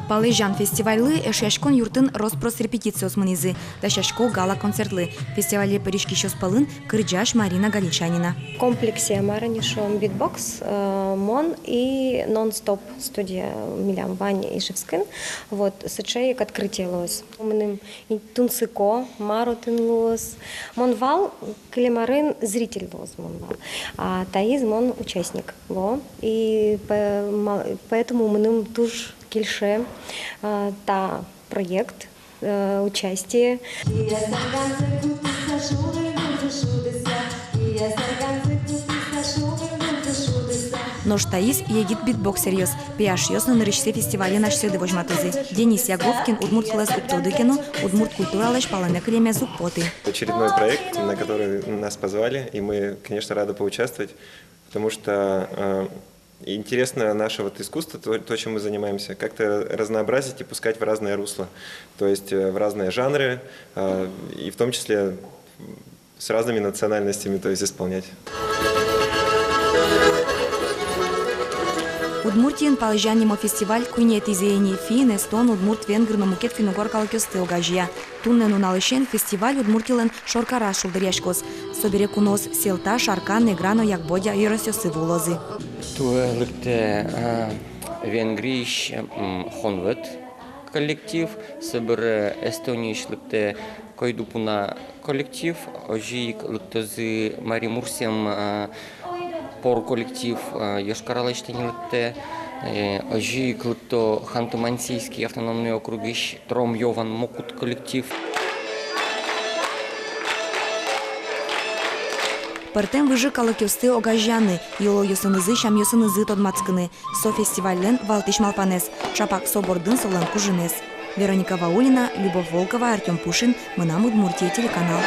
Палежан фестивалі Ешешкон юртын Роспрос репетициос мынизы, Дашашко гала концертлы. Фестивале Парижки шоспалын Кырджаш Марина Галичанина. В комплексе маранишом битбокс, мон и нон-стоп студия Милям Вань и Шевскин. Вот, сочек открытие лос. Мы тунсыко, маротын лос. Монвал, клемарын зритель лос монвал. А Таиз мон участник. Во. И поэтому мы туж кильше та проект участие. Нож Таис егит битбокс серьез. Пиаш ёсно на речсе фестивале наш седы вожматызы. Денис Яговкин, Удмурт класс Уптодыкину, Удмурт культура лишь палане кремя зубпоты. Очередной проект, на который нас позвали, и мы, конечно, рады поучаствовать, потому что интересно наше вот искусство, то, чем мы занимаемся, как-то разнообразить и пускать в разные русла, то есть в разные жанры, и в том числе с разными национальностями, то есть исполнять. Удмуртиен палежанимо фестиваль куйнет изеяни фин, эстон, удмурт, венгр, номукет, финугор, калакёсты огажия. Туннену налышен фестиваль удмуртилен шоркара шулдыряшкос. Собере кунос селта, шаркан, неграно, якбодя, юросёсы вулозы. Туэлыкте венгриш хонвет коллектив, собере эстонишлыкте койдупуна коллектив, ожик лыктозы Мари Мурсем пор коллектив Йошкар-Олы ожи клыто Ханты-Мансийский автономный округ Тром Йован Мокут коллектив. Партем выжи калакёсты огажяны, йоло ёсынызы, шам ёсынызы тодмацкыны. Со фестивален Валтиш Малпанес, Шапак Собордын Солан Кужинес. Вероника Ваулина, Любовь Волкова, Артем Пушин, Мынам Удмуртия, телеканал.